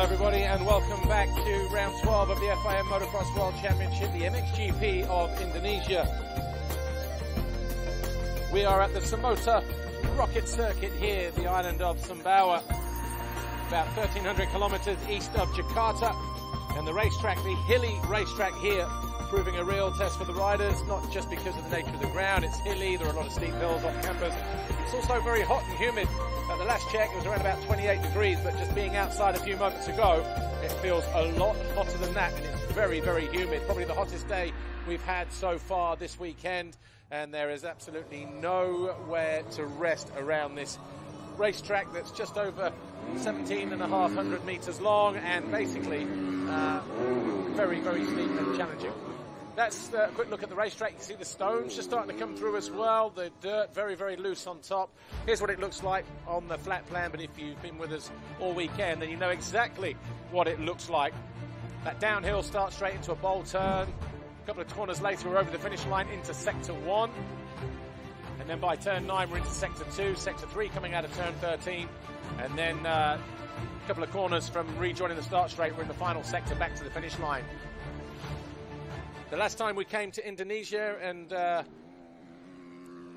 everybody, and welcome back to round 12 of the FIM Motocross World Championship, the MXGP of Indonesia. We are at the Samota Rocket Circuit here, the island of Sumbawa, about 1,300 kilometers east of Jakarta, and the racetrack, the hilly racetrack here, proving a real test for the riders, not just because of the nature of the ground. It's hilly, there are a lot of steep hills off campus. It's also very hot and humid. At the last check, it was around about 28 degrees, but just being outside a few moments ago, it feels a lot hotter than that, and it's very, very humid. Probably the hottest day we've had so far this weekend, and there is absolutely nowhere to rest around this racetrack that's just over 17,500 meters long, and basically very, very steep and challenging. That's a quick look at the racetrack. You can see the stones just starting to come through as well. The dirt very, very loose on top. Here's what it looks like on the flat plan, but if you've been with us all weekend, then you know exactly what it looks like. That downhill starts straight into a bowl turn. A couple of corners later, we're over the finish line into Sector 1. And then by turn 9, we're into Sector 2, Sector 3 coming out of turn 13. And then a couple of corners from rejoining the start straight, we're in the final sector back to the finish line. The last time we came to Indonesia and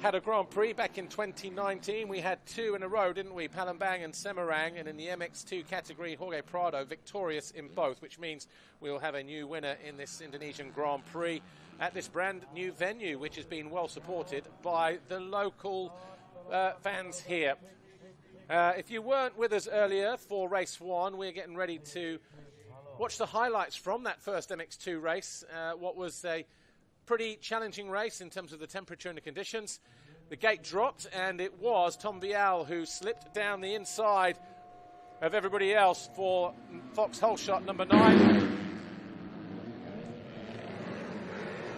had a Grand Prix back in 2019, we had two in a row, didn't we? Palembang and Semarang, and in the MX2 category, Jorge Prado victorious in both, which means we'll have a new winner in this Indonesian Grand Prix at this brand new venue, which has been well supported by the local fans here. If you weren't with us earlier for race 1, we're getting ready to watch the highlights from that first MX2 race, what was a pretty challenging race in terms of the temperature and the conditions. The gate dropped, and it was Tom Vialle who slipped down the inside of everybody else for Fox Holeshot number 9.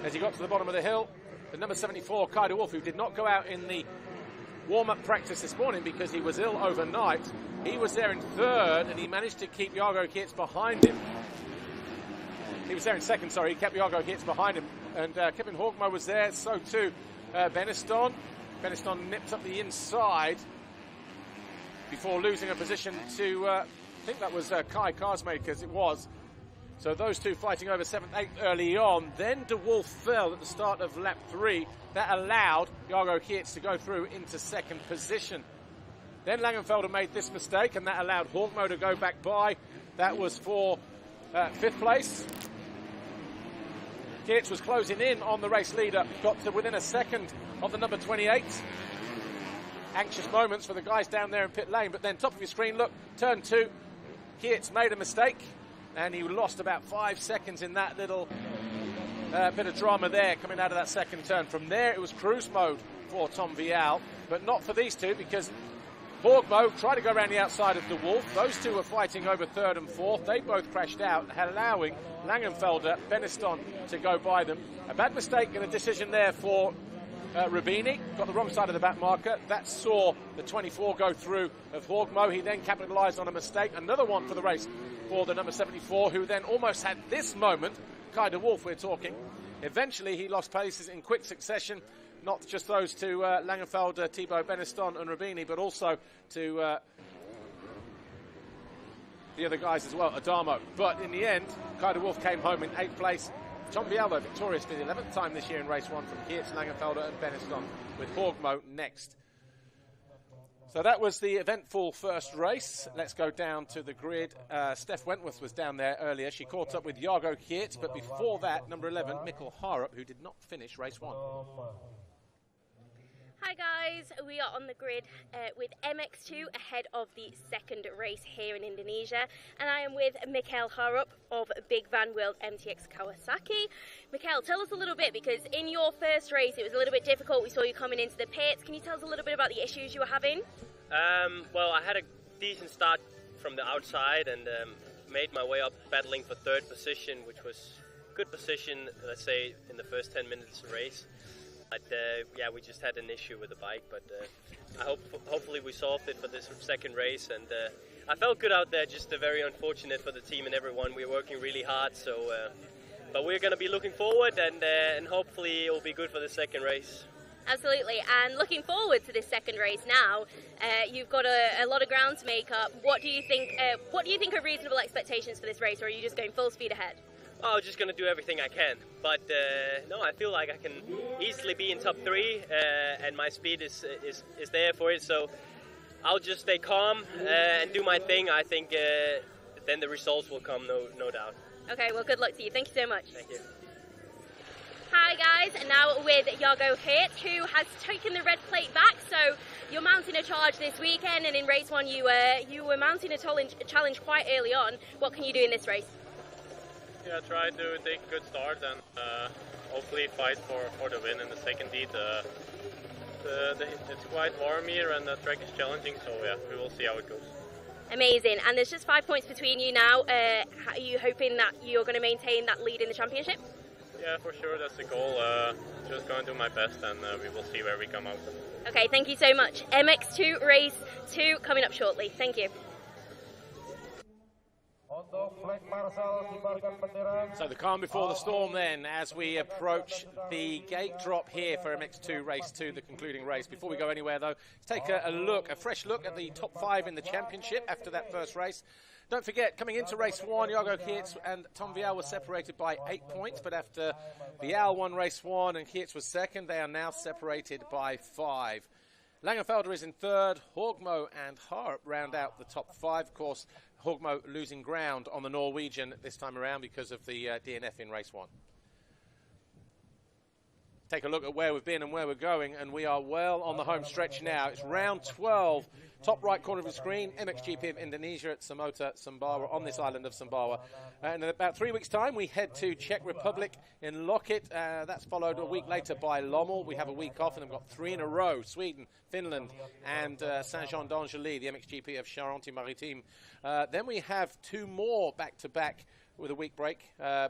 As he got to the bottom of the hill, the number 74, Kai de Wolf, who did not go out in the warm-up practice this morning because he was ill overnight. He was there in third, and he managed to keep Jago Geerts behind him. He was there in second, sorry. He kept Jago Geerts behind him. And Kevin Horkmo was there, so too Beniston. Beniston nipped up the inside before losing a position to, I think that was Kai Karsmakers, it was. So those two fighting over 7th, 8th early on. Then de Wolf fell at the start of lap 3. That allowed Jago Geerts to go through into second position. Then Langenfelder made this mistake, and that allowed Horkmo to go back by. That was for 5th place. Geerts was closing in on the race leader, got to within a second of the number 28. Anxious moments for the guys down there in pit lane, but then top of your screen, look, turn 2. Geerts made a mistake, and he lost about 5 seconds in that little bit of drama there coming out of that second turn. From there, it was cruise mode for Tom Vialle, but not for these two, because Horkmo tried to go around the outside of de Wolf. Those two were fighting over 3rd and 4th. They both crashed out, allowing Langenfelder, Beniston to go by them. A bad mistake and a decision there for Rubini. Got the wrong side of the back marker. That saw the 24 go through of Horkmo. He then capitalized on a mistake. Another one for the race for the number 74, who then almost had this moment. Kai de Wolf, we're talking. Eventually, he lost places in quick succession. Not just those two, Langenfelder, Thibaut Beniston and Rubini, but also to the other guys as well, Adamo. But in the end, Kai de Wolf came home in 8th place. Tom Vialle victorious for the 11th time this year in race 1 from Geerts, Langenfelder and Beniston, with Horkmo next. So that was the eventful first race. Let's go down to the grid. Steph Wentworth was down there earlier. She caught up with Jago Geerts, but before that, number 11, Mikkel Harup, who did not finish race 1. Hi guys, we are on the grid with MX2 ahead of the second race here in Indonesia, and I am with Mikkel Harup of Big Van World MTX Kawasaki. Mikkel, tell us a little bit, because in your first race it was a little bit difficult. We saw you coming into the pits. Can you tell us a little bit about the issues you were having? Well, I had a decent start from the outside and made my way up battling for 3rd position, which was a good position, let's say, in the first 10 minutes of the race. But yeah, we just had an issue with the bike, but hopefully we solved it for this second race, and I felt good out there, just very unfortunate for the team and everyone. We're working really hard, so but we're going to be looking forward, and hopefully it will be good for the second race. Absolutely, and looking forward to this second race now. You've got a lot of ground to make up. What do you think? What do you think are reasonable expectations for this race, or are you just going full speed ahead? Oh, just gonna do everything I can. But no, I feel like I can easily be in top 3, and my speed is there for it. So I'll just stay calm and do my thing. I think then the results will come, no doubt. Okay, well, good luck to you. Thank you so much. Thank you. Hi guys, and now with Jago Geerts, who has taken the red plate back. So you're mounting a charge this weekend, and in race 1 you were mounting a challenge quite early on. What can you do in this race? Yeah, try to take a good start and hopefully fight for the win in the second heat. It's quite warm here and the track is challenging, so yeah, we will see how it goes. Amazing, and there's just 5 points between you now. Are you hoping that you're going to maintain that lead in the championship? Yeah, for sure, that's the goal. Just going to do my best and we will see where we come out. Okay, thank you so much. MX2 race 2 coming up shortly. Thank you. So the calm before the storm then, as we approach the gate drop here for MX2 race 2, the concluding race. Before we go anywhere though, let's take a fresh look at the top 5 in the championship after that first race. Don't forget, coming into race 1, Jago Geerts and Tom Vialle were separated by 8 points, but after Vialle won race 1 and Geerts was second, they are now separated by 5. Langenfelder is in third. Horgmo and Harp round out the top 5. Of course, Horgmo losing ground on the Norwegian this time around because of the DNF in race 1. Take a look at where we've been and where we're going, and we are well on the home stretch now. It's round 12, top right corner of the screen, MXGP of Indonesia at Samota, Sumbawa, on this island of Sumbawa. And in about 3 weeks' time, we head to Czech Republic in Loket. That's followed a week later by Lommel. We have a week off, and we've got 3 in a row, Sweden, Finland, and Saint-Jean d'Angely, the MXGP of Charente-Maritime. Then we have 2 more back-to-back with a week break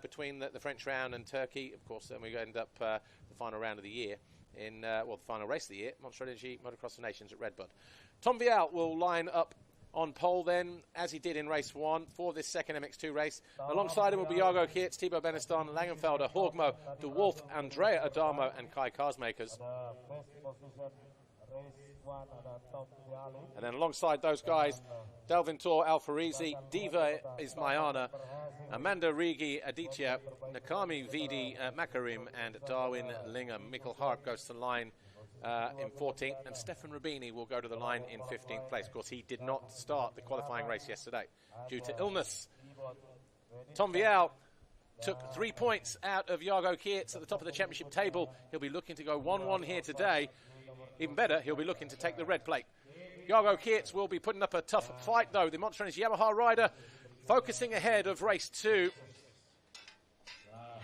between the French round and Turkey. Of course, then we end up the final round of the year in, the final race of the year, Monster Energy Motocross of Nations at Redbud. Tom Vialle will line up on pole then, as he did in race 1 for this second MX2 race. Alongside him will be Jago Geerts, Thibaut Beneston, Langenfelder, Horgmo, De Wolf, Andrea Adamo, and Kai Karsmakers. And then alongside those guys, Delvintor Alfarisi, Diva Ismayana, Amanda Rigi Aditya, Nakami Vidi Makarim, and Darwin Lingham. Mikkel Harp goes to the line in 14th, and Stefan Rubini will go to the line in 15th place. Of course, he did not start the qualifying race yesterday due to illness. Tom Vialle took 3 points out of Jago Geerts at the top of the championship table. He'll be looking to go 1-1 here today. Even better, he'll be looking to take the red plate. Jago Geerts will be putting up a tough fight, though. The Monster Energy Yamaha rider focusing ahead of race 2.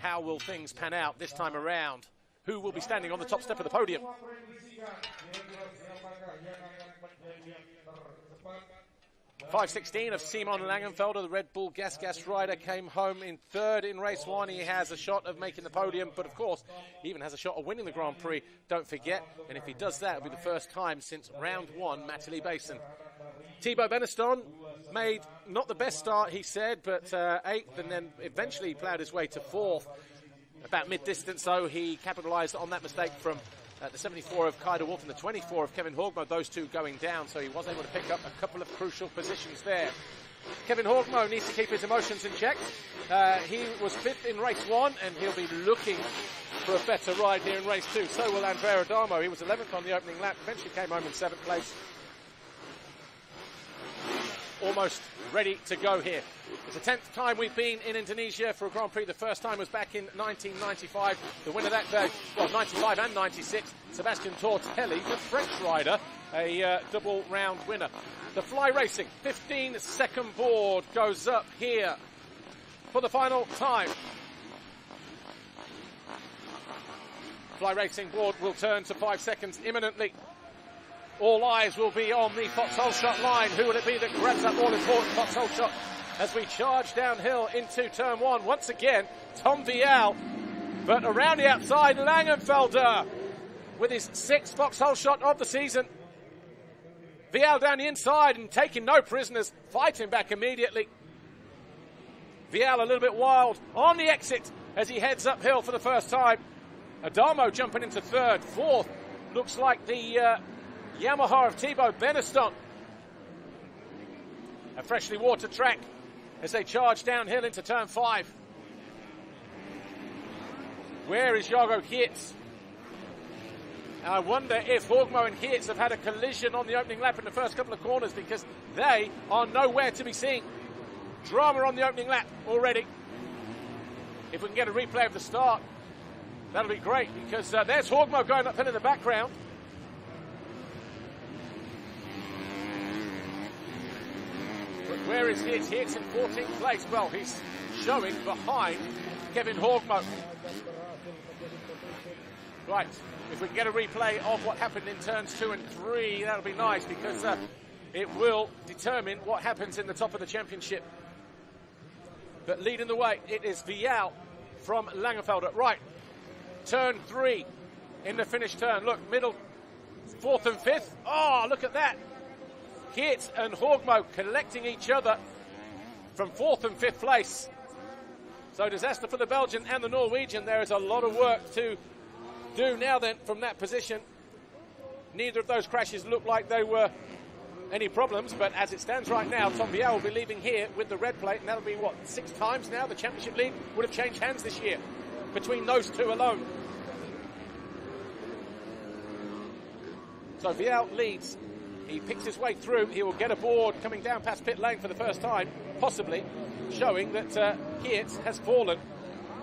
How will things pan out this time around? Who will be standing on the top step of the podium? 5:16 of Simon Langenfelder, the Red Bull Gas rider, came home in third in race 1. He has a shot of making the podium, but of course, he even has a shot of winning the Grand Prix, don't forget. And if he does that, it'll be the first time since round 1, Matterley Basin. Thibaut Beneston made not the best start, he said, but 8th, and then eventually ploughed his way to 4th. About mid-distance, though, he capitalised on that mistake from the 74 of Kai de Wolf and the 24 of Kevin Horgmo, those two going down, so he was able to pick up a couple of crucial positions there. Kevin Horgmo needs to keep his emotions in check. He was 5th in race 1, and he'll be looking for a better ride here in race 2. So will Andrea Adamo. He was 11th on the opening lap, eventually came home in 7th place. Almost ready to go here. It's the 10th time we've been in Indonesia for a Grand Prix. The first time was back in 1995. The winner that day, well, 95 and 96, Sebastian Tortelli, the French rider, a double round winner. The Fly Racing 15-second board goes up here for the final time. Fly Racing board will turn to 5 seconds imminently. All eyes will be on the Fox Holeshot line. Who will it be that grabs that all-important Fox Holeshot as we charge downhill into turn 1? Once again, Tom Vialle, but around the outside, Langenfelder with his 6th Fox Holeshot of the season. Vialle down the inside and taking no prisoners, fighting back immediately. Vialle a little bit wild on the exit as he heads uphill for the first time. Adamo jumping into 3rd, 4th. looks like the Yamaha of Thibaut Beneston. A freshly watered track as they charge downhill into turn 5. Where is Jago Geerts? I wonder if Horgmo and Geerts have had a collision on the opening lap in the first couple of corners, because they are nowhere to be seen. Drama on the opening lap already. If we can get a replay of the start, that'll be great, because there's Horgmo going uphill in the background. But where is Geerts? Geerts in 14th place. Well, he's showing behind Kevin Horgmo. Right, if we can get a replay of what happened in turns 2 and 3, that'll be nice, because it will determine what happens in the top of the championship. But leading the way, it is Vialle from Langenfelder. Right, turn 3 in the finish turn. Look, middle, 4th and 5th. Oh, look at that. Geerts and Horgmo collecting each other from 4th and 5th place. So disaster for the Belgian and the Norwegian. There is a lot of work to do now then from that position. Neither of those crashes look like they were any problems, but as it stands right now, Tom Vialle will be leaving here with the red plate, and that'll be, what, 6 times now? The championship lead would have changed hands this year between those two alone. So Vialle leads. He picks his way through. He will get aboard coming down past pit lane for the first time, possibly showing that Geerts has fallen.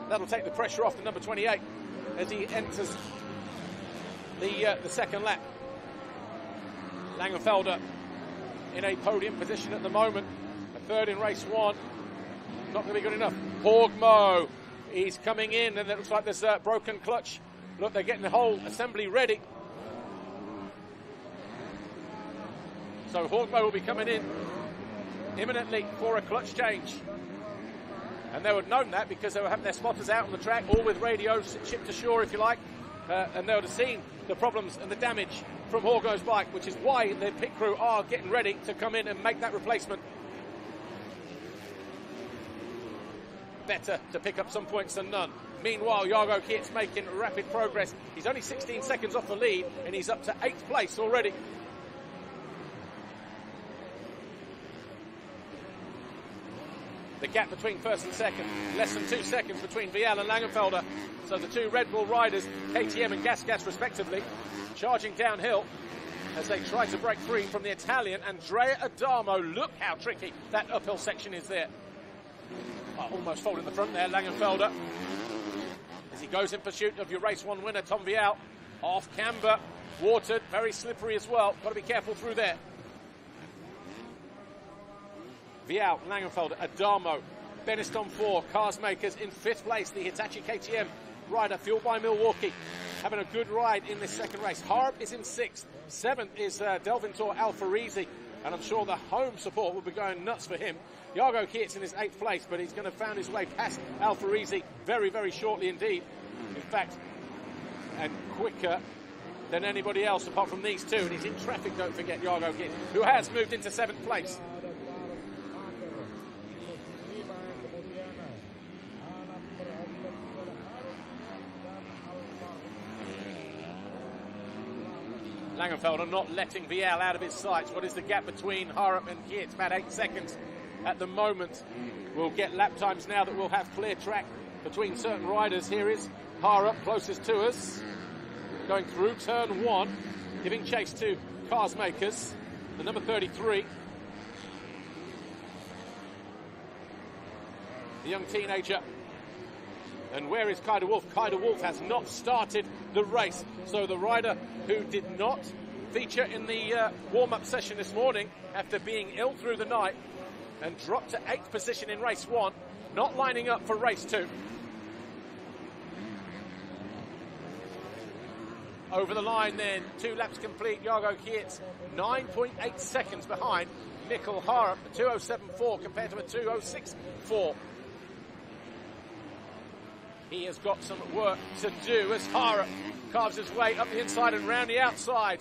That'll take the pressure off the number 28 as he enters the second lap. Langenfelder in a podium position at the moment. A third in race 1. Not going to be good enough. Horgmo, he's coming in, and it looks like there's a broken clutch. Look, they're getting the whole assembly ready. So Horgmo will be coming in imminently for a clutch change. And they would have known that because they were having their spotters out on the track, all with radios shipped ashore, if you like. And they would have seen the problems and the damage from Horgmo's bike, which is why the pit crew are getting ready to come in and make that replacement. Better to pick up some points than none. Meanwhile, Jago Geerts making rapid progress. He's only 16 seconds off the lead, and he's up to 8th place already. The gap between first and second, less than 2 seconds between Vialle and Langenfelder. So the two Red Bull riders, KTM and Gas respectively, charging downhill as they try to break free from the Italian Andrea Adamo. Look how tricky that uphill section is there. Almost folding the front there, Langenfelder. As he goes in pursuit of your race 1 winner, Tom Vialle. Off camber, watered, very slippery as well. Got to be careful through there. Vialle, Langenfelder, Adamo, Beneston 4, Cars Makers in 5th place. The Hitachi KTM rider, fueled by Milwaukee, having a good ride in this second race. Harp is in 6th. 7th is Delvintor Alfarisi, and I'm sure the home support will be going nuts for him. Jago Geerts in his 8th place, but he's going to find his way past Alfarisi very, very shortly indeed. In fact, and quicker than anybody else apart from these two. And he's in traffic, don't forget, Jago Geerts, who has moved into 7th place. Langenfelder not letting Vialle out of his sights. What is the gap between Harp and Geerts? About 8 seconds at the moment. We'll get lap times now that we'll have clear track between certain riders. Here is Harp closest to us, going through turn 1, giving chase to Cars Makers, the number 33. The young teenager. And where is Kaider Wolf? Kaider Wolf has not started the race. So the rider who did not feature in the warm-up session this morning after being ill through the night and dropped to 8th position in race 1, not lining up for race 2. Over the line then, 2 laps complete. Jago Geerts 9.8 seconds behind Mikkel Harp, 2:07.4 compared to a 2:06.4. He has got some work to do as Harp carves his way up the inside and round the outside.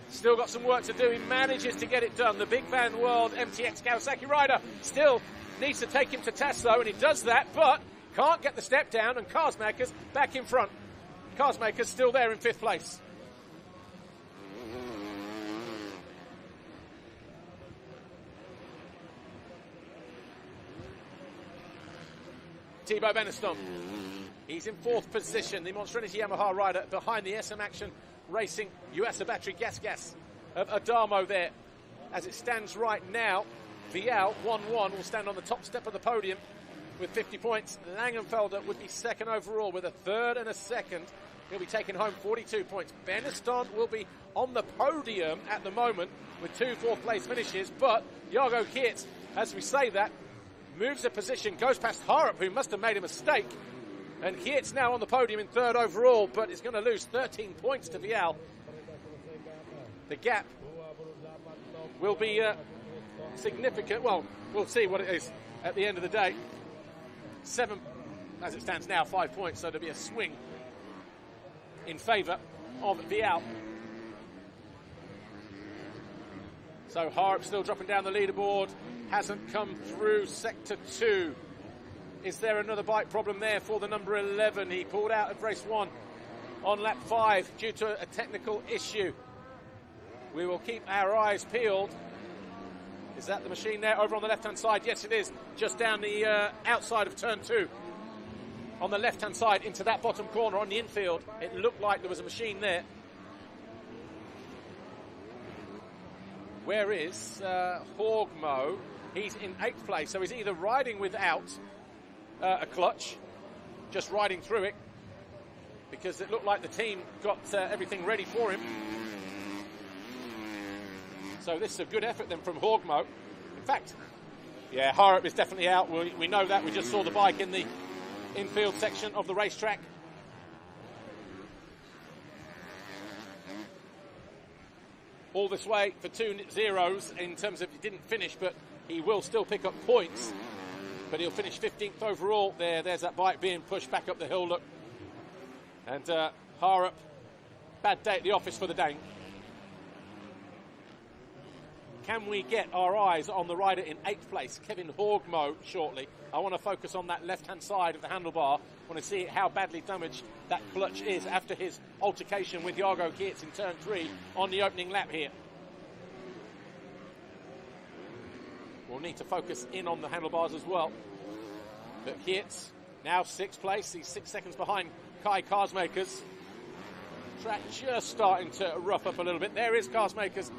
Still got some work to do. He manages to get it done. The Big Van World MTX Kawasaki rider still needs to take him to task though, and he does that, but can't get the step down, and Cars Makers back in front. Cars Makers still there in 5th place. Thibaut Beneston. He's in 4th position. The Monster Energy Yamaha rider behind the SM Action Racing USA Battery Gas of Adamo there. As it stands right now, Vialle 1-1 will stand on the top step of the podium with 50 points. Langenfelder would be second overall with a third and a second. He'll be taking home 42 points. Beneston will be on the podium at the moment with 2 4th-place finishes, but Jago Geerts, as we say that, moves a position, goes past Harup, who must have made a mistake, and Geerts now on the podium in 3rd overall, but is going to lose 13 points to Vialle. The gap will be significant. Well, we'll see what it is at the end of the day. 7, as it stands now, 5 points, so there'll be a swing in favour of Vialle. So Harup still dropping down the leaderboard, hasn't come through sector 2. Is there another bike problem there for the number 11? He pulled out of race 1 on lap 5 due to a technical issue. We will keep our eyes peeled. Is that the machine there over on the left-hand side? Yes, it is. Just down the outside of turn 2. On the left-hand side into that bottom corner on the infield. It looked like there was a machine there. Where is Horgmo? He's in 8th place, so he's either riding without a clutch, just riding through it, because it looked like the team got everything ready for him. So this is a good effort then from Horgmo. In fact, yeah, Harup is definitely out. We know that. We just saw the bike in the infield section of the racetrack. All this way for 2 zeros in terms of he didn't finish, but he will still pick up points. But he'll finish 15th overall. There's that bike being pushed back up the hill, look. And Harup, bad day at the office for the Dane. Can we get our eyes on the rider in 8th place, Kevin Horgmo, shortly? I want to focus on that left-hand side of the handlebar. I want to see how badly damaged that clutch is after his altercation with Jago Geerts in turn 3 on the opening lap here. We'll need to focus in on the handlebars as well. But Geerts, now 6th place. He's 6 seconds behind Kai Carsmakers. Track just starting to rough up a little bit. There is Carsmakers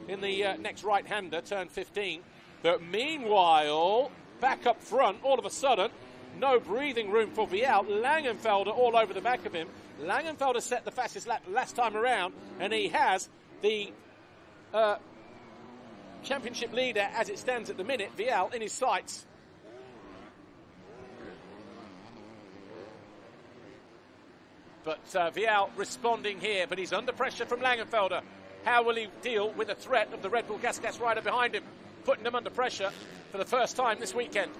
in the next right-hander, turn 15. But meanwhile, back up front, all of a sudden, no breathing room for Vialle. Langenfelder all over the back of him. Langenfelder set the fastest lap last time around, and he has the championship leader as it stands at the minute, Vialle, in his sights. But Vialle responding here, but he's under pressure from Langenfelder. How will he deal with the threat of the Red Bull Gas rider behind him, putting him under pressure for the first time this weekend?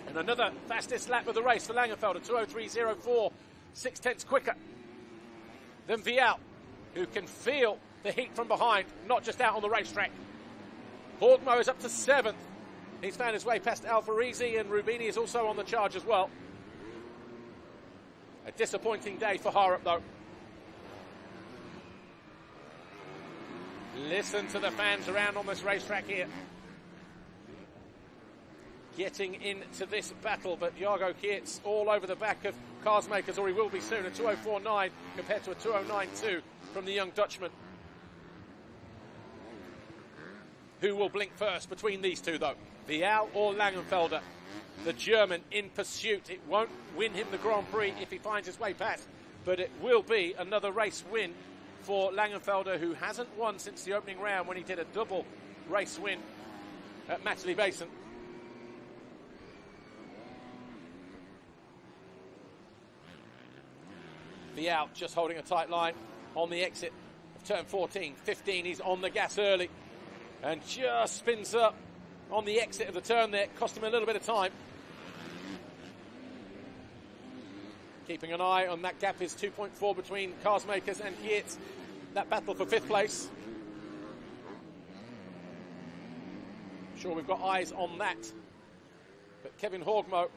And another fastest lap of the race for Langenfelder, 2:03.04, 6/10 quicker than Vialle, who can feel the heat from behind, not just out on the racetrack. Horgmo is up to 7th. He's found his way past Alfarisi, and Rubini is also on the charge as well. A disappointing day for Harup, though. Listen to the fans around on this racetrack here. Getting into this battle, but Jago Geerts all over the back of Carsmakers, or he will be soon, a 2:04.9 compared to a 2:09.2 from the young Dutchman. Who will blink first between these two, though? Vialle or Langenfelder? The German in pursuit. It won't win him the Grand Prix if he finds his way past, but it will be another race win for Langenfelder, who hasn't won since the opening round when he did a double race win at Matterley Basin. Vialle just holding a tight line on the exit of turn 14. 15, he's on the gas early and just spins up on the exit of the turn there. Cost him a little bit of time. Keeping an eye on that gap is 2.4 between Carsmakers and Geerts. That battle for 5th place. I'm sure we've got eyes on that. But Kevin Horgmo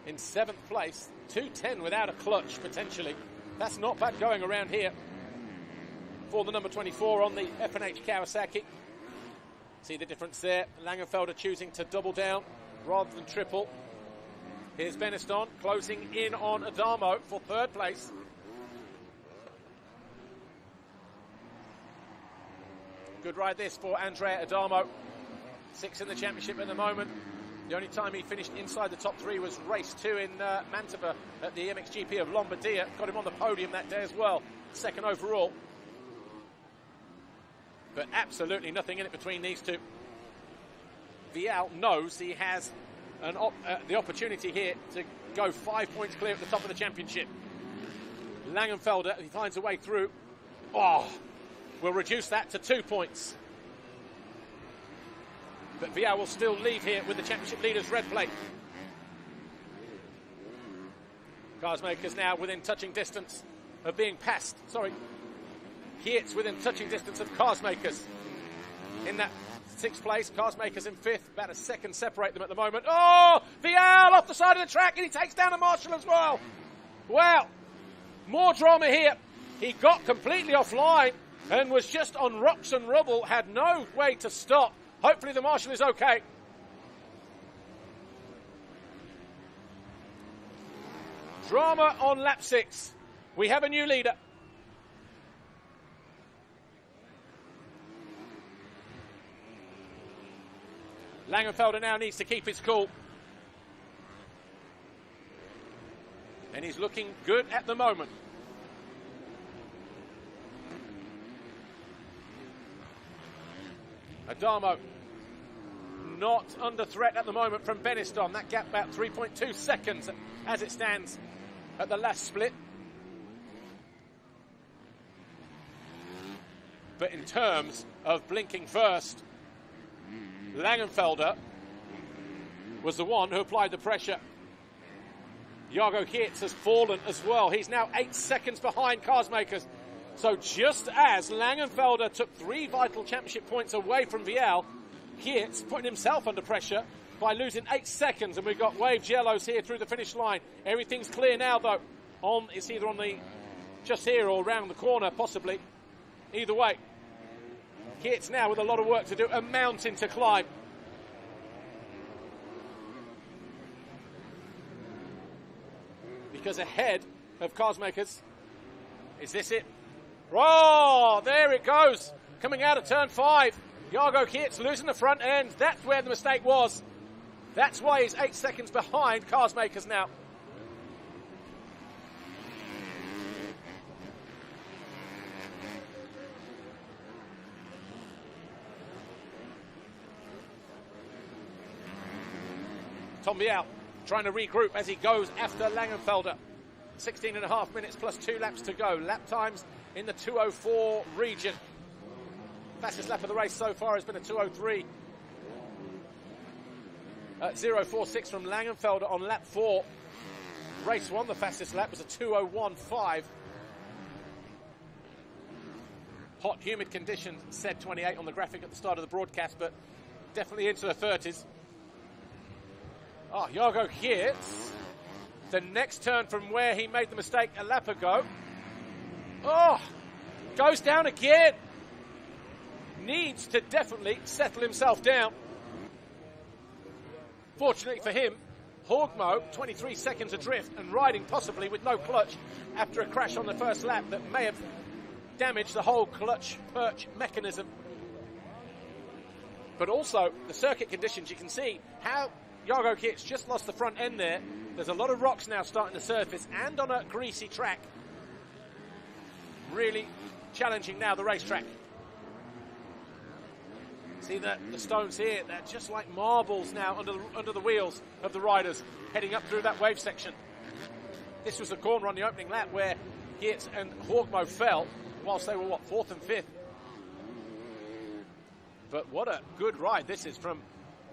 in 7th place. 2:10 without a clutch, potentially. That's not bad going around here for the number 24 on the F&H Kawasaki. See the difference there. Langenfelder choosing to double down rather than triple. Here's Beniston closing in on Adamo for third place. Good ride this for Andrea Adamo. 6th in the championship at the moment. The only time he finished inside the top 3 was race 2 in Mantova at the MXGP of Lombardia. Got him on the podium that day as well, 2nd overall. But absolutely nothing in it between these two. Vialle knows he has the opportunity here to go 5 points clear at the top of the championship. Langenfelder, he finds a way through. Oh, will reduce that to 2 points. But Vialle will still leave here with the championship leader's red plate. Carsmakers now within touching distance of being passed. Sorry. Geertz within touching distance of Carsmakers. In that 6th place, Carsmakers in 5th. About a second separate them at the moment. Oh, Vialle off the side of the track, and he takes down a Marshall as well. Well, more drama here. He got completely offline and was just on rocks and rubble, had no way to stop. Hopefully the Marshall is okay. Drama on lap 6. We have a new leader. Langenfelder now needs to keep his cool. And he's looking good at the moment. Adamo not under threat at the moment from Beniston. That gap about 3.2 seconds as it stands at the last split. But in terms of blinking first, Langenfelder was the one who applied the pressure. Jago Geertz has fallen as well. He's now 8 seconds behind Carsmakers. So just as Langenfelder took 3 vital championship points away from Vialle, Geertz putting himself under pressure by losing 8 seconds, and we've got waved yellows here through the finish line. Everything's clear now, though. It's either on the just here or around the corner, possibly. Either way, Geertz now with a lot of work to do, a mountain to climb. Because ahead of Carsmakers, is this it? Oh, there it goes. Coming out of turn 5. Jago Geertz losing the front end. That's where the mistake was. That's why he's 8 seconds behind Carsmakers now. Tom Vialle trying to regroup as he goes after Langenfelder. 16.5 minutes plus 2 laps to go. Lap times in the 2:04 region. Fastest lap of the race so far has been a 2:03. 0.46 from Langenfelder on lap 4. Race 1, the fastest lap, was a 2:01.5. Hot, humid conditions, said 28 on the graphic at the start of the broadcast, but definitely into the 30s. Oh, Jago Geertz. The next turn from where he made the mistake a lap ago. Oh, goes down again. Needs to definitely settle himself down. Fortunately for him, Horgmo, 23 seconds adrift and riding possibly with no clutch after a crash on the first lap that may have damaged the whole clutch perch mechanism. But also the circuit conditions, you can see how Jago Geertz just lost the front end there. There's a lot of rocks now starting to surface and on a greasy track. Really challenging now the racetrack. See the stones here, they're just like marbles now under the wheels of the riders heading up through that wave section. This was the corner on the opening lap where Geertz and Horgmo fell whilst they were, 4th and 5th. But what a good ride this is from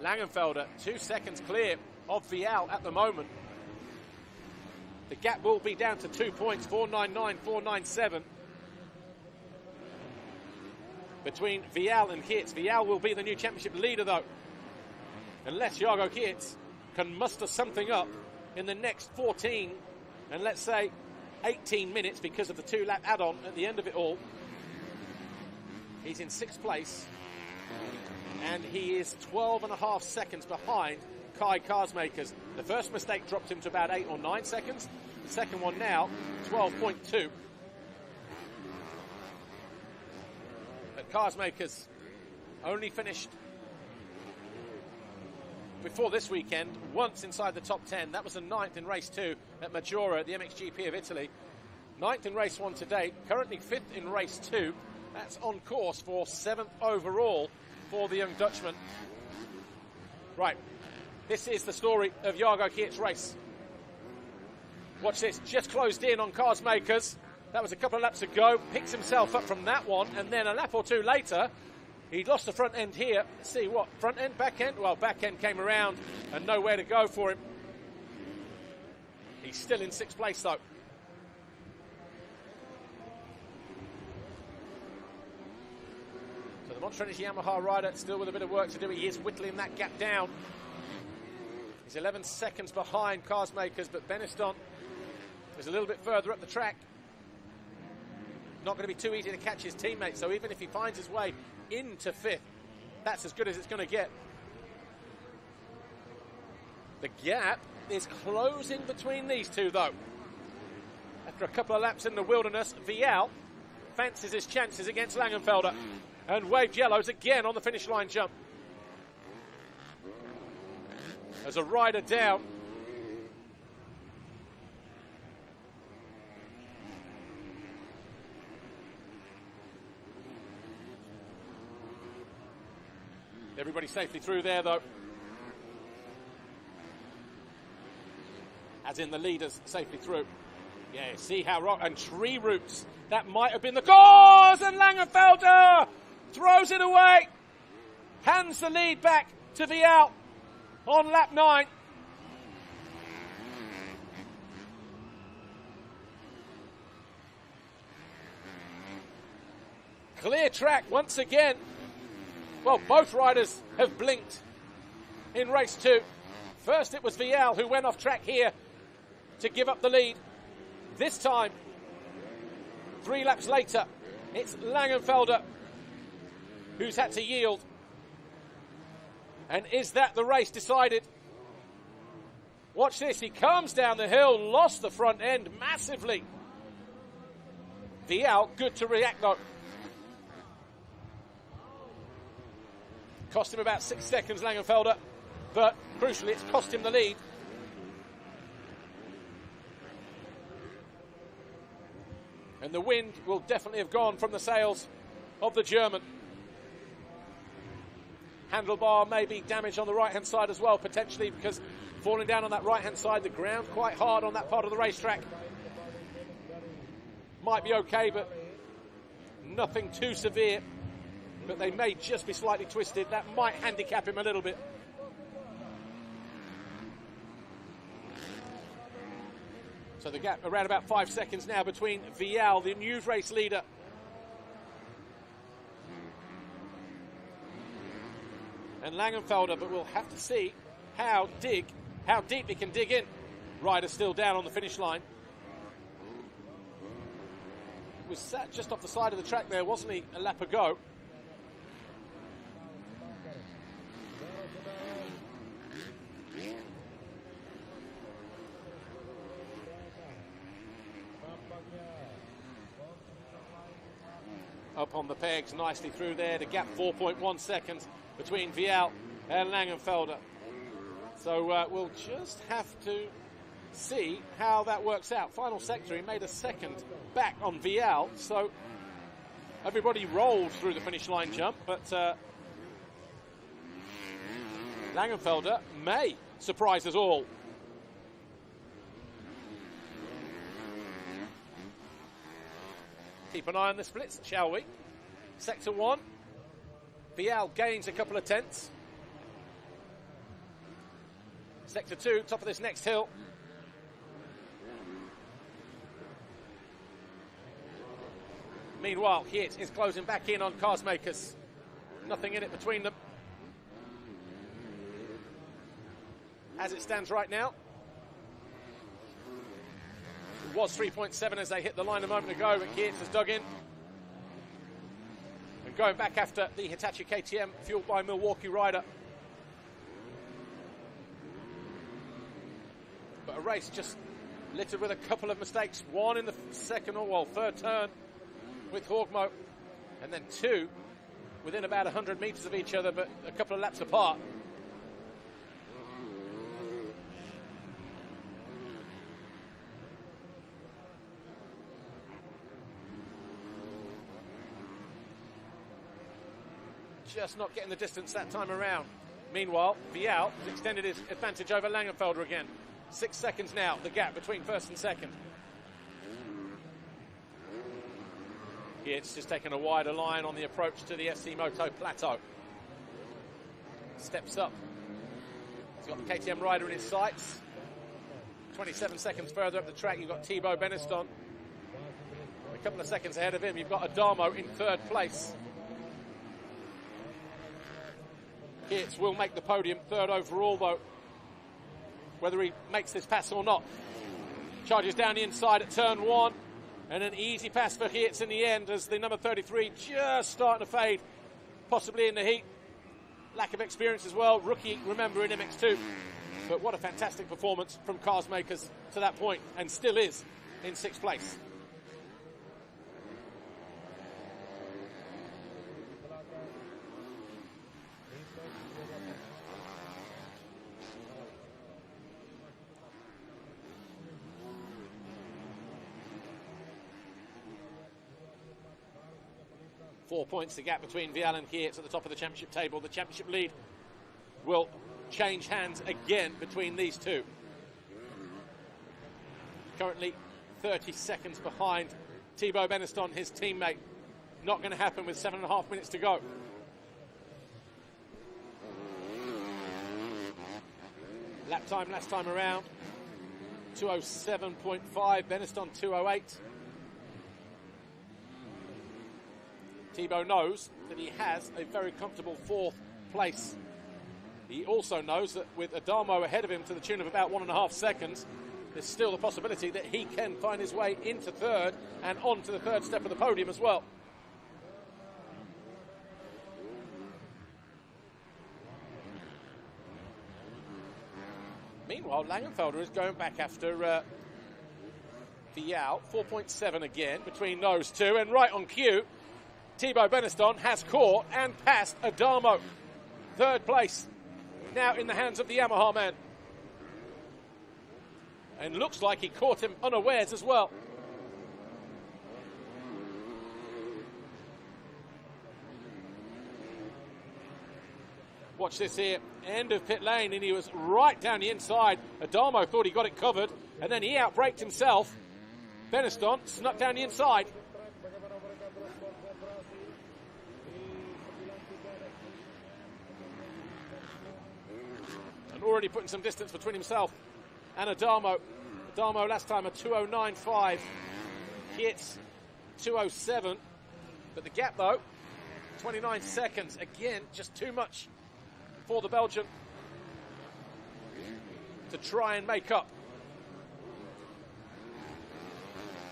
Langenfelder, 2 seconds clear of Vialle at the moment. The gap will be down to 2 points, 4.99, 4.97. Between Vialle and Geertz. Vialle will be the new championship leader, though. Unless Jago Geertz can muster something up in the next 14 and let's say 18 minutes because of the 2-lap add-on at the end of it all. He's in 6th place. And he is 12.5 seconds behind Kai Carsmakers. The first mistake dropped him to about 8 or 9 seconds. The second one now, 12.2. But Carsmakers only finished before this weekend once inside the top 10. That was the 9th in race 2 at Maggiora at the MXGP of Italy. 9th in race 1 to date, currently 5th in race 2. That's on course for 7th overall for the young Dutchman. Right, this is the story of Jargo Geert's race. Watch this, just closed in on Carsmakers. That was a couple of laps ago, picks himself up from that one, and then a lap or two later, he'd lost the front end here. Let's see what, front end, back end? Well, back end came around and nowhere to go for him. He's still in 6th place though. So the Montrenish Yamaha rider still with a bit of work to do. He is whittling that gap down. He's 11 seconds behind Carsmakers, but Beniston is a little bit further up the track. Not going to be too easy to catch his teammate, so even if he finds his way into 5th, that's as good as it's going to get. The gap is closing between these two, though. After a couple of laps in the wilderness, Vialle fancies his chances against Langenfelder and waved yellows again on the finish line jump. As a rider down. Everybody safely through there, though. As in the leaders safely through. Yeah, see how rock and tree roots. That might have been the cause, and Langenfelder throws it away. Hands the lead back to Vialle on lap 9. Clear track once again. Well, both riders have blinked in race 2. First it was Vialle who went off track here to give up the lead. This time, 3 laps later, it's Langenfelder who's had to yield. And is that the race decided? Watch this, he comes down the hill, lost the front end massively. Vialle, good to react though. Cost him about 6 seconds, Langenfelder, but crucially it's cost him the lead. And the wind will definitely have gone from the sails of the German. Handlebar may be damaged on the right-hand side as well, potentially, because falling down on that right-hand side, the ground quite hard on that part of the racetrack. Might be okay, but nothing too severe. But they may just be slightly twisted. That might handicap him a little bit. So the gap around about 5 seconds now between Vialle, the news race leader, and Langenfelder, but we'll have to see how deep he can dig in. Rider still down on the finish line. Was sat just off the side of the track there, wasn't he, a lap ago? Up on the pegs, nicely through there. The gap 4.1 seconds between Vialle and Langenfelder. So we'll just have to see how that works out. Final sector, he made a second back on Vialle. So everybody rolled through the finish line jump, but Langenfelder may surprise us all. Keep an eye on the splits, shall we? Sector 1, Vialle gains a couple of tenths. Sector 2, top of this next hill. Meanwhile, Geert is closing back in on Carsmakers. Nothing in it between them. As it stands right now, it was 3.7 as they hit the line a moment ago, but Geert has dug in. And going back after the Hitachi KTM, fueled by Milwaukee rider. But a race just littered with a couple of mistakes. One in the third turn with Horgmo, and then two within about 100 metres of each other, but a couple of laps apart. Just not getting the distance that time around. Meanwhile, Vialle has extended his advantage over Langenfelder again. 6 seconds now, the gap between first and second. It's just taken a wider line on the approach to the SC Moto Plateau. Steps up. He's got the KTM rider in his sights. 27 seconds further up the track, you've got Thibaut Beneston. A couple of seconds ahead of him, you've got Adamo in third place. Geerts will make the podium, third overall though, whether he makes this pass or not. Charges down the inside at turn one, and an easy pass for Geerts in the end as the number 33 just starting to fade, possibly in the heat. Lack of experience as well, rookie, remember, in MX2. But what a fantastic performance from cars makers to that point, and still is in sixth place. Four points the gap between Vialle and Geerts at the top of the championship table. The championship lead will change hands again between these two. Currently 30 seconds behind Thibaut Beneston, his teammate. Not going to happen with 7.5 minutes to go. Lap time last time around, 2:07.5, Beneston 2:08. Thibaut knows that he has a very comfortable fourth place. He also knows that with Adamo ahead of him to the tune of about 1.5 seconds, there's still the possibility that he can find his way into third and on to the third step of the podium as well. Meanwhile, Langenfelder is going back after Vialle, 4.7 again between those two, and right on cue, Thibaut Beneston has caught and passed Adamo. Third place, now in the hands of the Yamaha man. And looks like he caught him unawares as well. Watch this here, end of pit lane, and he was right down the inside. Adamo thought he got it covered, and then he outbraked himself. Beneston snuck down the inside. And already putting some distance between himself and Adamo. Adamo last time a 2:09.5. Geerts 2:07. But the gap though, 29 seconds. Again, just too much for the Belgian to try and make up.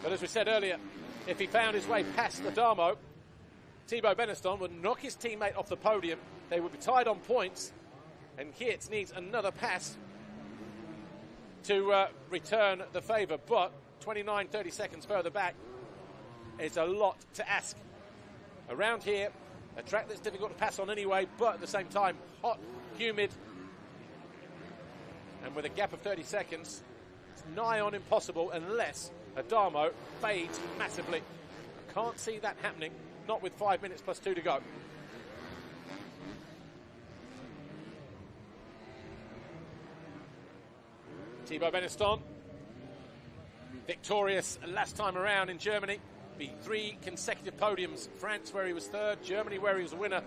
But as we said earlier, if he found his way past Adamo, Thibaut Beneston would knock his teammate off the podium. They would be tied on points, and Geerts needs another pass to return the favour. But 29, 30 seconds further back is a lot to ask. Around here, a track that's difficult to pass on anyway, but at the same time, hot, humid, and with a gap of 30 seconds, it's nigh on impossible unless Adamo fades massively. I can't see that happening, not with 5 minutes plus 2 to go. Thibaut Beneston, victorious last time around in Germany. Be 3 consecutive podiums. France where he was third, Germany where he was a winner,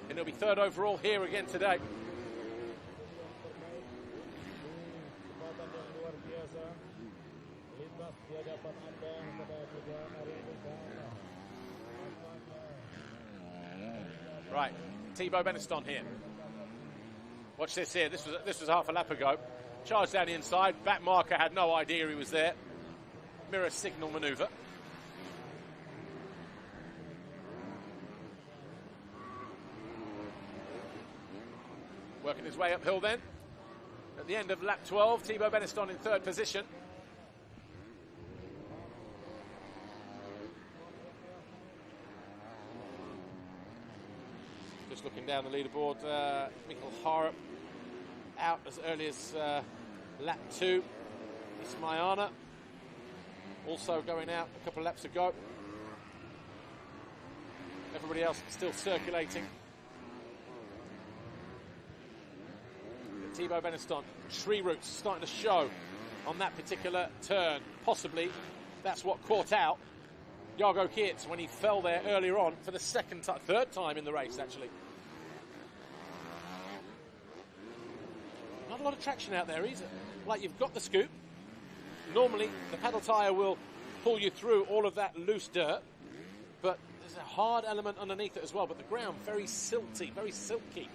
and he'll be third overall here again today. Right, Thibaut Beneston here. Watch this here. This was half a lap ago. Charged down the inside. Back marker had no idea he was there. Mirror signal manoeuvre. Working his way uphill then. at the end of lap 12. Thibaut Beneston in third position. Just looking down the leaderboard, Michael Harup out as early as lap 2. Ismayana also going out a couple of laps ago. Everybody else still circulating. Thibaut Beneston, tree roots starting to show on that particular turn. Possibly that's what caught out Jago Kietz when he fell there earlier on for the third time in the race, actually. Not a lot of traction out there either. Like, you've got the scoop. Normally the pedal tyre will pull you through all of that loose dirt, but there's a hard element underneath it as well. But the ground very silty, very silky.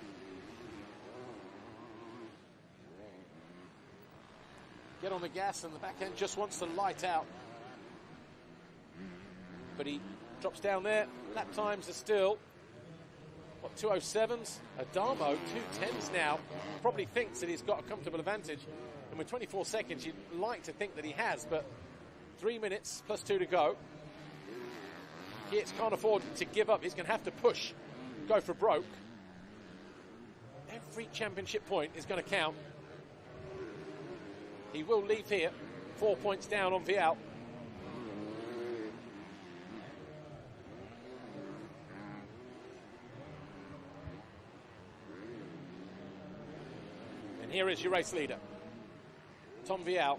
Get on the gas, and the back end just wants to light out. But he drops down there. Lap times are still, what, 2:07s? Adamo, 2:10s now. Probably thinks that he's got a comfortable advantage. And with 24 seconds, you'd like to think that he has, but 3 minutes plus 2 to go. Kietz can't afford to give up. He's going to have to push, go for broke. Every championship point is going to count. He will leave here, 4 points down on Vialle. And here is your race leader, Tom Vialle.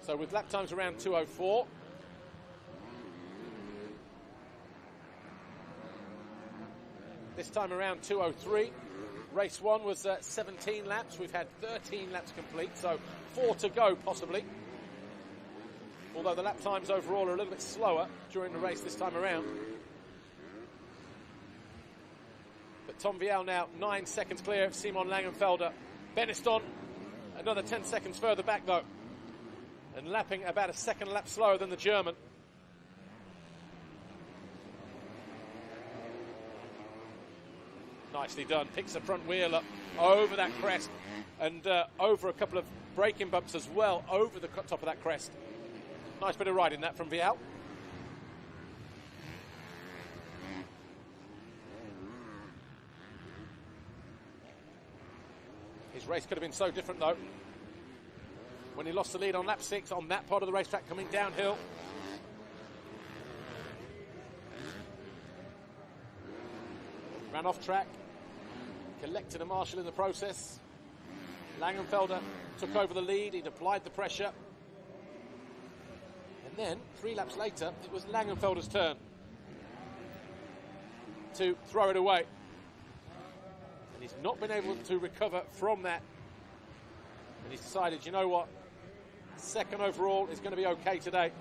So with lap times around 2:04. This time around 2:03. Race 1 was 17 laps. We've had 13 laps complete, so 4 to go possibly. Although the lap times overall are a little bit slower during the race this time around. But Tom Vialle now 9 seconds clear of Simon Langenfelder. Beneston another 10 seconds further back though, and lapping about a second lap slower than the German. Nicely done. Picks the front wheel up over that crest and over a couple of braking bumps as well over the top of that crest. Nice bit of riding that from Vialle. His race could have been so different though when he lost the lead on lap 6 on that part of the racetrack coming downhill. Ran off track, collected a marshal in the process. Langenfelder took over the lead, he'd applied the pressure. And then, 3 laps later, it was Langenfelder's turn to throw it away. And he's not been able to recover from that. And he's decided, you know what, second overall is going to be okay today.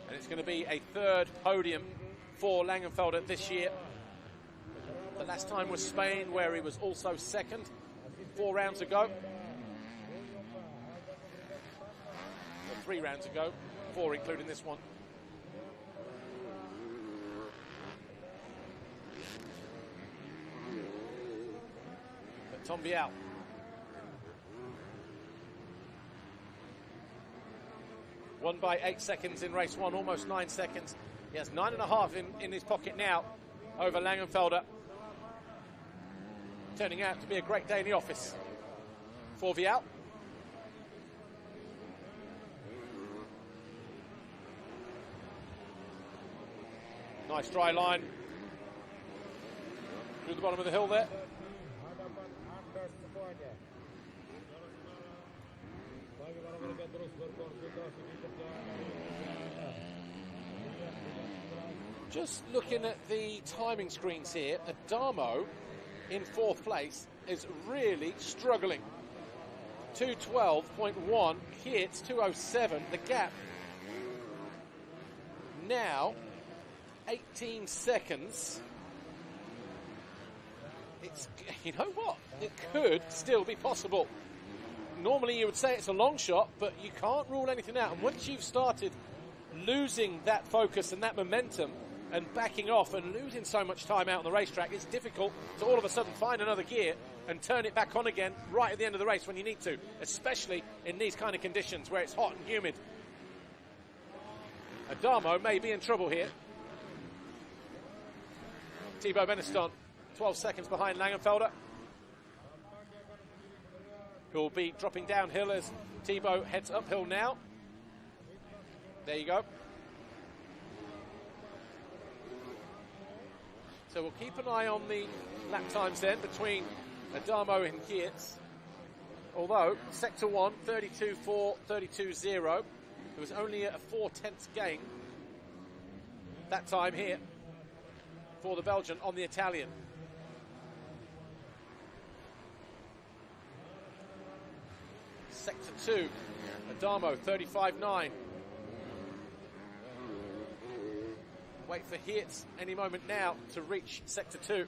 And it's going to be a third podium for Langenfelder this year. The last time was Spain, where he was also second 4 rounds ago. Or 3 rounds ago, 4 including this one. But Tom Vialle. Won by 8 seconds in race 1, almost 9 seconds. He has 9.5 in his pocket now over Langenfelder. Turning out to be a great day in the office for Vialle. Nice dry line through the bottom of the hill there. Just looking at the timing screens here, Adamo in 4th place is really struggling. 2:12.1, Kietz 2:07. The gap now 18 seconds. It's, you know what, it could still be possible. Normally you would say it's a long shot, but you can't rule anything out. And once you've started losing that focus and that momentum and backing off and losing so much time out on the racetrack, it's difficult to all of a sudden find another gear and turn it back on again right at the end of the race when you need to, especially in these kind of conditions where it's hot and humid. Adamo may be in trouble here. Thibaut Beneston, 12 seconds behind Langenfelder, who will be dropping downhill as Thibaut heads uphill now. There you go. So we'll keep an eye on the lap times then between Adamo and Geertz. Although Sector 1, 32.4, 32.0. It was only a 4/10 gain that time here for the Belgian on the Italian. Sector 2, Adamo, 35.9. Wait for Geertz any moment now to reach Sector 2.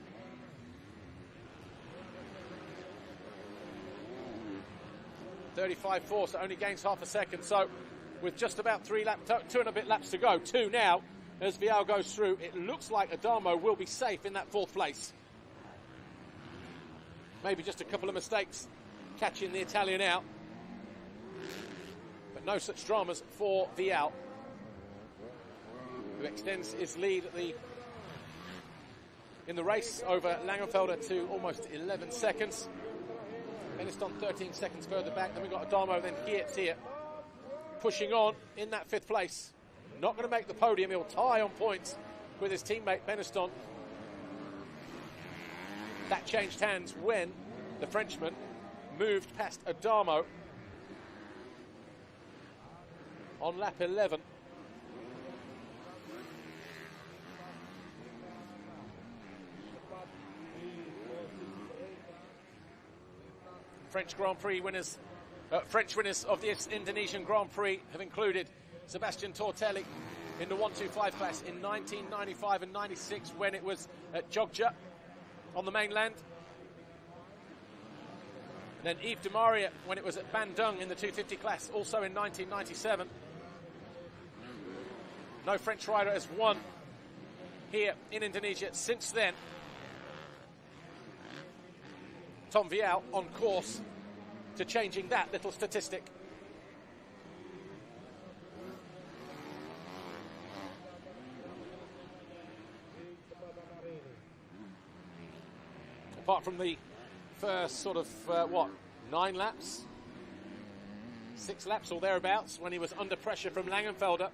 .35.4, so only gains half a second. So with just about 2 and a bit laps to go, 2 now, as Vialle goes through, it looks like Adamo will be safe in that 4th place. Maybe just a couple of mistakes catching the Italian out. But no such dramas for Vialle, who extends his lead in the race over Langenfelder to almost 11 seconds. Beneston 13 seconds further back. Then we've got Adamo, then Geertz here, pushing on in that 5th place. Not going to make the podium. He'll tie on points with his teammate Beneston. That changed hands when the Frenchman moved past Adamo on lap 11. French winners of this Indonesian Grand Prix have included Sebastian Tortelli in the 125 class in 1995 and 96 when it was at Jogja on the mainland. And then Yves de Maria when it was at Bandung in the 250 class, also in 1997. No French rider has won here in Indonesia since then. Tom Vialle on course to changing that little statistic. Apart from the first sort of, 9 laps? 6 laps or thereabouts when he was under pressure from Langenfelder,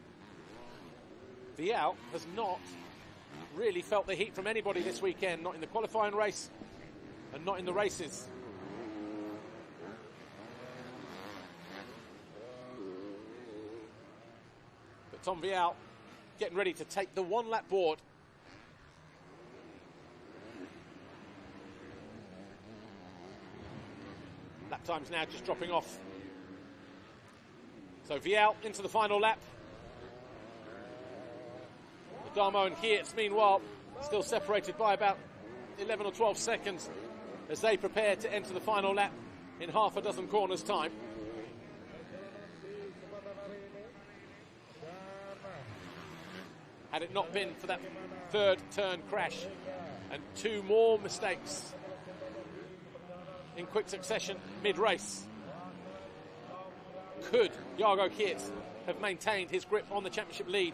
Vialle has not really felt the heat from anybody this weekend, not in the qualifying race and not in the races. But Tom Vialle getting ready to take the 1 lap board. Lap times now just dropping off. So Vialle into the final lap. Adamo and Geertz, meanwhile, still separated by about 11 or 12 seconds as they prepare to enter the final lap in half a dozen corners' time. Had it not been for that 3rd turn crash and 2 more mistakes in quick succession mid-race, could Jago Geertz have maintained his grip on the championship lead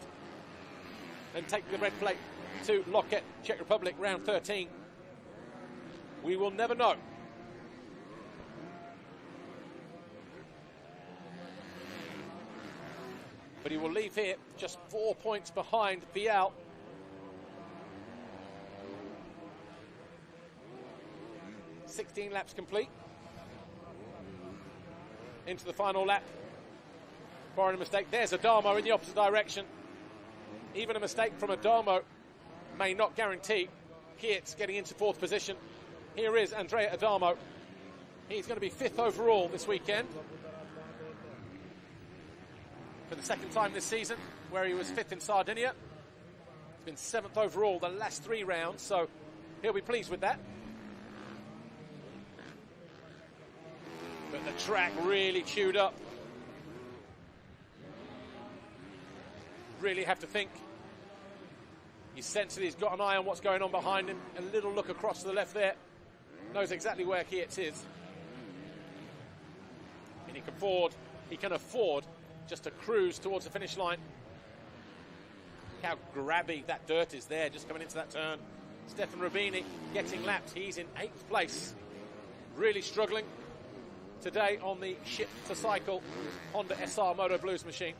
and take the red plate to Loket, Czech Republic, round 13? We will never know. But he will leave here just 4 points behind Vialle. .16 laps complete. Into the final lap. Barring a mistake, there's Adamo in the opposite direction. Even a mistake from Adamo may not guarantee Geertz getting into 4th position. Here is Andrea Adamo. He's going to be 5th overall this weekend. For the 2nd time this season, where he was 5th in Sardinia. He's been 7th overall the last 3 rounds, so he'll be pleased with that. But the track really chewed up. Really have to think. You sense that he's got an eye on what's going on behind him. A little look across to the left there. knows exactly where Kietz is. And he can afford just to cruise towards the finish line. How grabby that dirt is there, just coming into that turn. Stefan Rubini getting lapped. He's in 8th place. Really struggling today on the Ship to Cycle Honda SR Moto Blues machine.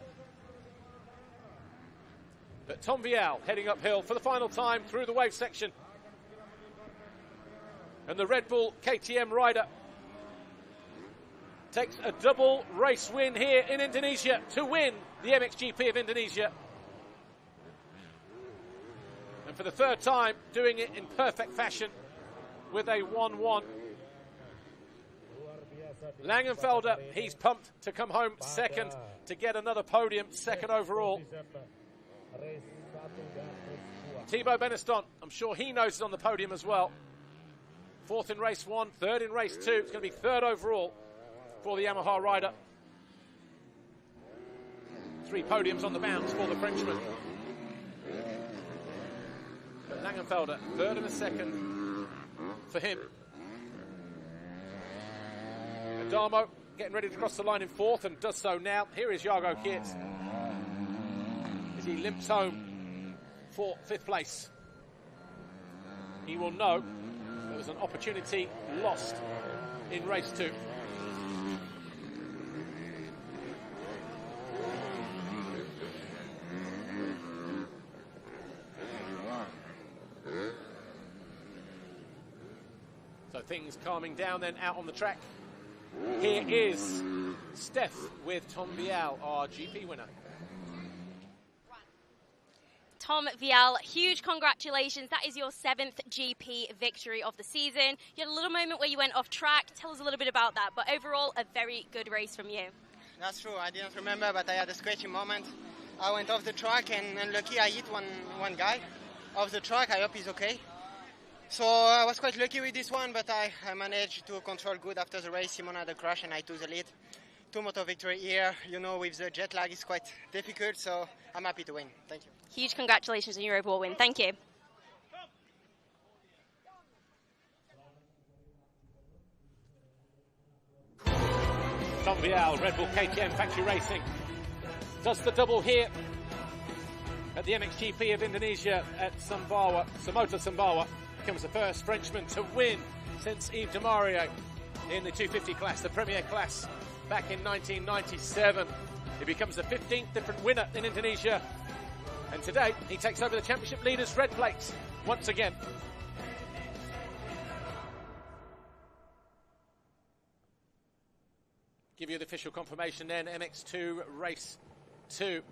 But Tom Vialle heading uphill for the final time through the wave section. And the Red Bull KTM rider takes a double race win here in Indonesia to win the MXGP of Indonesia. And for the 3rd time, doing it in perfect fashion with a 1-1. Langenfelder, he's pumped to come home 2nd, to get another podium, 2nd overall. Thibaut Beneston, I'm sure he knows he's on the podium as well. 4th in race 1, 3rd in race 2. It's going to be 3rd overall for the Yamaha rider. 3 podiums on the bounce for the Frenchman. But Langenfelder, 3rd and a 2nd for him. Adamo getting ready to cross the line in 4th and does so now. Here is Jago Kietz as he limps home for 5th place. He will know there was an opportunity lost in race 2. So things calming down then out on the track. Here is Steph with Tom Vialle, our GP winner. Tom Vialle, huge congratulations. That is your 7th GP victory of the season. You had a little moment where you went off track. Tell us a little bit about that. But overall, a very good race from you. That's true. I didn't remember, but I had a scratchy moment. I went off the track and lucky I hit one guy off the track. I hope he's okay. So I was quite lucky with this one, but I managed to control good after the race. Simon had a crash and I took the lead. 2 moto victory here. You know, with the jet lag, it's quite difficult, so I'm happy to win. Thank you. Huge congratulations on your overall win. Thank you. Tom Vialle, Red Bull KTM Factory Racing, does the double here at the MXGP of Indonesia at Sumbawa. Samota Sumbawa becomes the first Frenchman to win since Yves de Mario in the 250 class, the premier class, back in 1997. He becomes the 15th different winner in Indonesia. And today, he takes over the championship leaders' red plates once again. Give you the official confirmation then, MX2 race 2.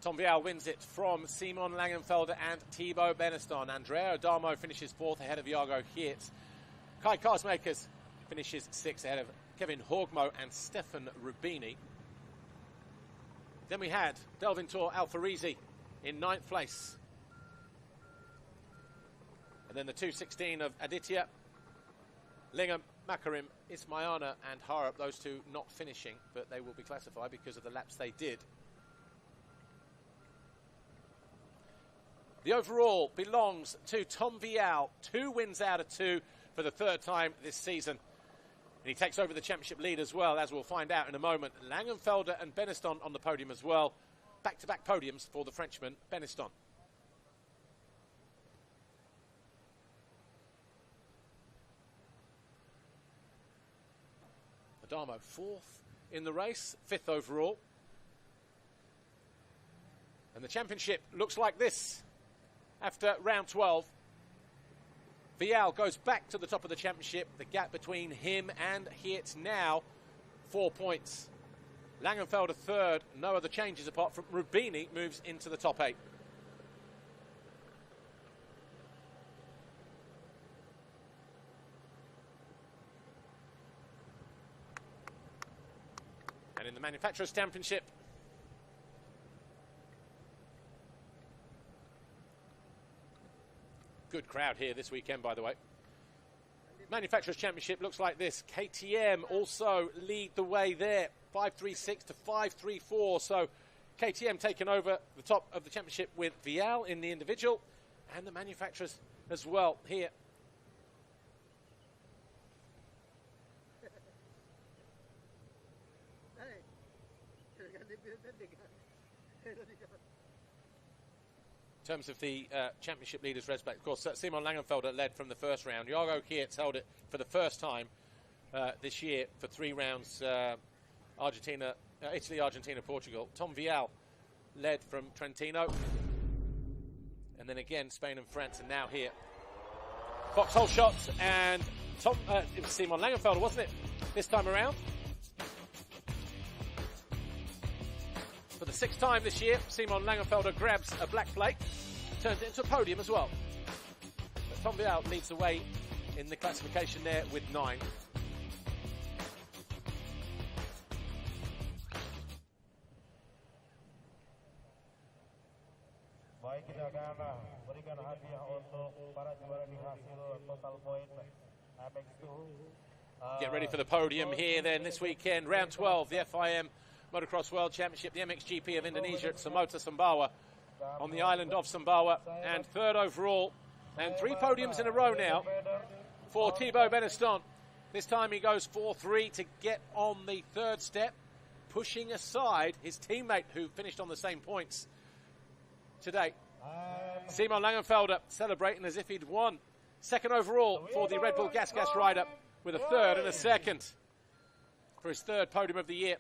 Tom Vialle wins it from Simon Langenfelder and Thibaut Beneston. Andrea Adamo finishes 4th ahead of Jago Kietz. Kai Karsmakers finishes 6th ahead of Kevin Horgmo and Stefan Rubini. Then we had Delvintor Alfarisi in 9th place. And then the 2:16 of Aditya, Lingam, Makarim, Ismayana and Harap, those two not finishing, but they will be classified because of the laps they did. The overall belongs to Tom Vialle, 2 wins out of 2 for the 3rd time this season. And he takes over the championship lead as well, as we'll find out in a moment. Langenfelder and Beneston on the podium as well. Back-to-back podiums for the Frenchman, Beneston. Adamo 4th in the race, 5th overall. And the championship looks like this. After round 12, Vialle goes back to the top of the championship. The gap between him and Kietz now 4 points. Langenfelder 3rd, no other changes apart from Rubini moves into the top 8. And in the Manufacturers' Championship, good crowd here this weekend, by the way. Manufacturers' Championship looks like this. KTM also lead the way there. 5.36 to 5.34. So KTM taking over the top of the championship with Vialle in the individual, and the manufacturers as well here. In terms of the championship leaders, red flag, of course, Simon Langenfelder led from the first round. Jorgo Kietz held it for the first time this year for 3 rounds. Argentina, Italy, Argentina, Portugal. Tom Vialle led from Trentino. And then again, Spain and France, and now here. Fox Holeshot and it was Simon Langenfelder, wasn't it, this time around? For the 6th time this year, Simon Langenfelder grabs a black plate, turns it into a podium as well. But Tom Vialle leads the way in the classification there with 9. Baik, kita akan berikan hadiah untuk para juara di hasil total point MX2. Get ready for the podium here then this weekend. Round 12, the FIM Motocross World Championship, the MXGP of Indonesia at Samota, Sumbawa, on the island of Sumbawa, and 3rd overall, and 3 podiums in a row now for Thibaut Beneston. This time he goes 4-3 to get on the 3rd step, pushing aside his teammate who finished on the same points today. Simon Langenfelder celebrating as if he'd won. 2nd overall for the Red Bull Gas rider, with a 3rd and a 2nd for his 3rd podium of the year.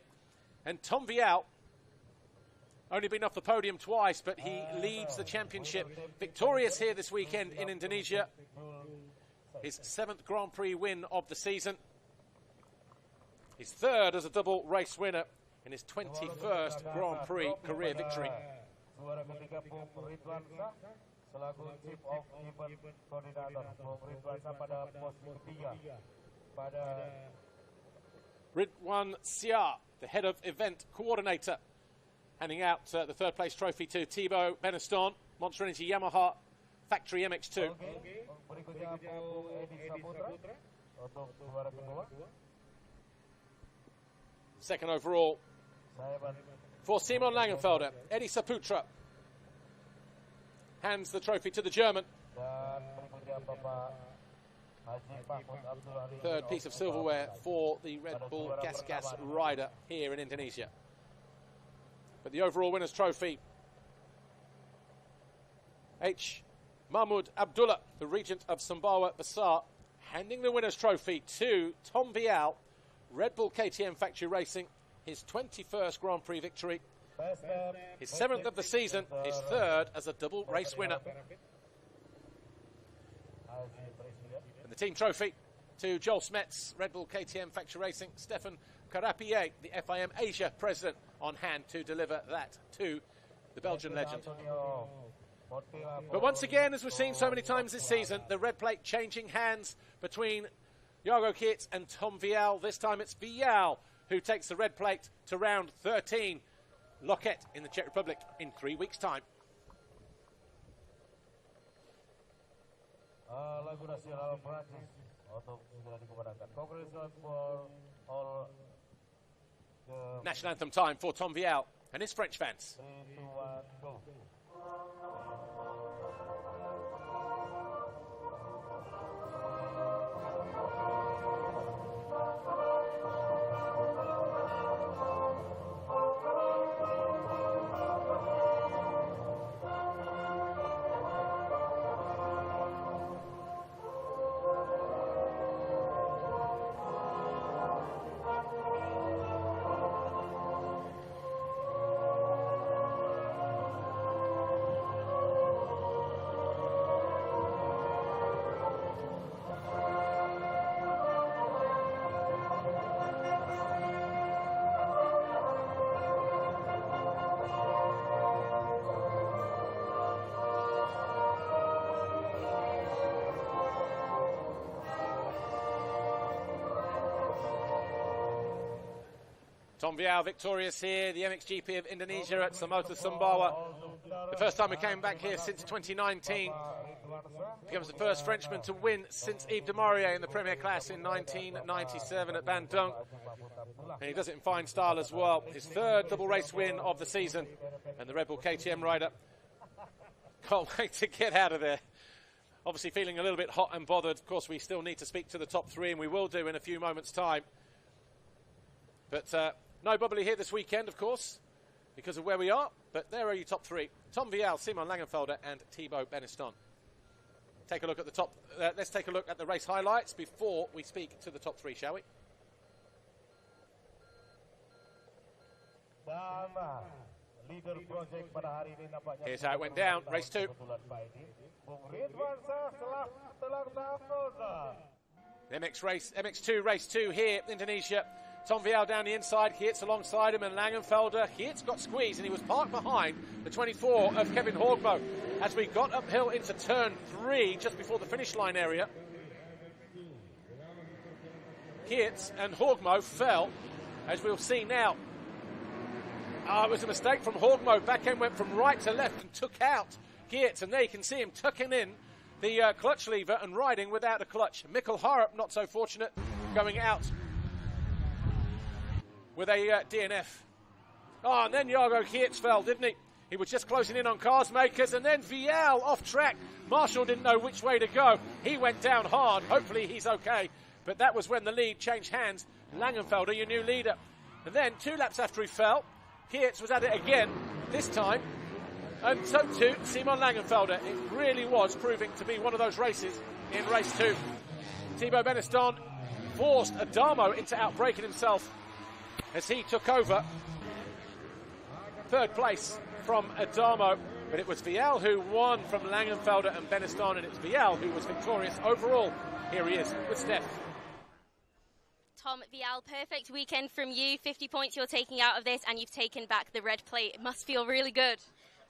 And Tom Vialle, only been off the podium twice, but he leads the championship. Victorious here this weekend in Indonesia. His 7th Grand Prix win of the season. His 3rd as a double race winner in his 21st Grand Prix career victory. Ridwan Siar, the head of event coordinator, handing out the 3rd place trophy to Thibaut Beneston, Monster Energy Yamaha Factory MX2. 2nd overall for Simon Langenfelder. Eddie Saputra hands the trophy to the German. 3rd piece of silverware for the Red Bull Gas rider here in Indonesia. But the overall winner's trophy, H. Mahmoud Abdullah, the regent of Sumbawa Besar, handing the winner's trophy to Tom Vialle, Red Bull KTM Factory Racing, his 21st Grand Prix victory, his 7th of the season, his 3rd as a double race winner. And the team trophy to Joel Smets, Red Bull KTM Factory Racing, Stefan Carapie, the FIM Asia president, on hand to deliver that to the Belgian legend. But once again, as we've seen so many times this season, the red plate changing hands between Jorgo Kietz and Tom Vialle. This time it's Vialle who takes the red plate to round 13. Loket in the Czech Republic in 3 weeks' time. National anthem time for Tom Vialle and his French fans. 3, 2, 1, go. Tom Vialle victorious here, the MXGP of Indonesia at Samota Sumbawa. The first time we came back here since 2019. Becomes the first Frenchman to win since Yves de Maurier in the Premier Class in 1997 at Bandung. And he does it in fine style as well. His third double race win of the season. And the Red Bull KTM rider can't wait to get out of there. Obviously feeling a little bit hot and bothered. Of course, we still need to speak to the top three, and we will do in a few moments' time. But no bubbly here this weekend, of course, because of where we are. But there are your top three. Tom Vialle, Simon Langenfelder and Thibaut Beneston. Take a look at the top. Let's take a look at the race highlights before we speak to the top three, shall we? Here's how it went down. Race 2. MX2 race 2 here, Indonesia. Tom Vialle down the inside, Geerts alongside him, and Langenfelder. Geerts got squeezed and he was parked behind the 24 of Kevin Horgmo. As we got uphill into turn 3, just before the finish line area, Geerts and Horgmo fell, as we'll see now. It was a mistake from Horgmo. Back end went from right to left and took out Geerts, and there you can see him tucking in the clutch lever and riding without a clutch. Mikkel Harup, not so fortunate, going out with a DNF. And then Jago Geerts fell, didn't he? He was just closing in on cars makers, and then Vialle off track. Marshall didn't know which way to go. He went down hard. Hopefully he's okay. But that was when the lead changed hands. Langenfelder, your new leader. And then 2 laps after he fell, Geerts was at it again, this time. And so too, Simon Langenfelder. It really was proving to be one of those races in race 2. Thibaut Beneston forced Adamo into outbraking himself as he took over. 3rd place from Adamo, but it was Vialle who won from Langenfelder and Beneston, and it's Vialle who was victorious overall. Here he is with Steph. Tom Vialle, perfect weekend from you. 50 points you're taking out of this, and you've taken back the red plate. It must feel really good.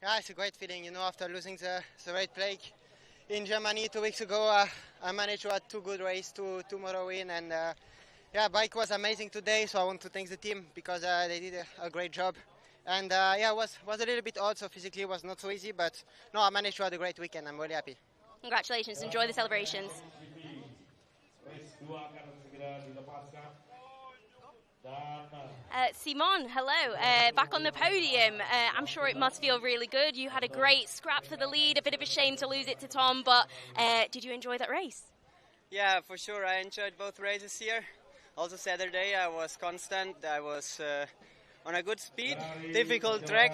Yeah, it's a great feeling, you know, after losing the red plate in Germany 2 weeks ago. I managed to have 2 good races, two motor win, and yeah, bike was amazing today, so I want to thank the team because they did a great job. And yeah, it was a little bit odd, so physically it was not so easy, but no, I managed to have a great weekend. I'm really happy. Congratulations, enjoy the celebrations. Simon, hello, back on the podium. I'm sure it must feel really good. You had a great scrap for the lead, a bit of a shame to lose it to Tom, but did you enjoy that race? Yeah, for sure, I enjoyed both races here. Also Saturday I was constant, I was on a good speed, difficult track,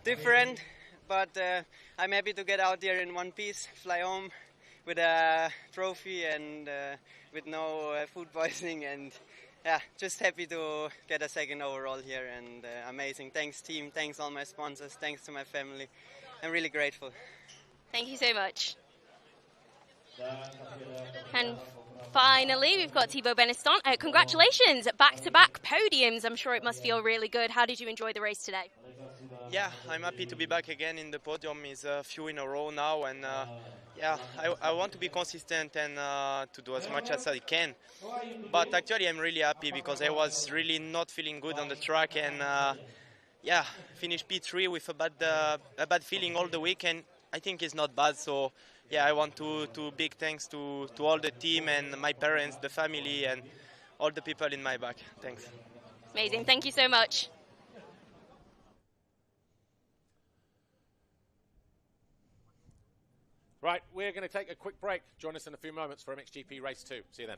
different, but I'm happy to get out here in one piece, fly home with a trophy and with no food poisoning, and yeah, just happy to get a 2nd overall here, and amazing. Thanks team, thanks all my sponsors, thanks to my family. I'm really grateful. Thank you so much. And finally, we've got Thibaut Beneston. Congratulations, back-to-back podiums. I'm sure it must feel really good. How did you enjoy the race today? Yeah, I'm happy to be back again in the podium. It's a few in a row now, and yeah, I want to be consistent and to do as much as I can. But actually, I'm really happy because I was really not feeling good on the track, and yeah, finished P3 with a bad feeling all the week, and I think it's not bad. So yeah, I want to big thanks to all the team and my parents, the family, and all the people in my back. Thanks. Amazing. Thank you so much. Right, we're going to take a quick break. Join us in a few moments for MXGP Race 2. See you then.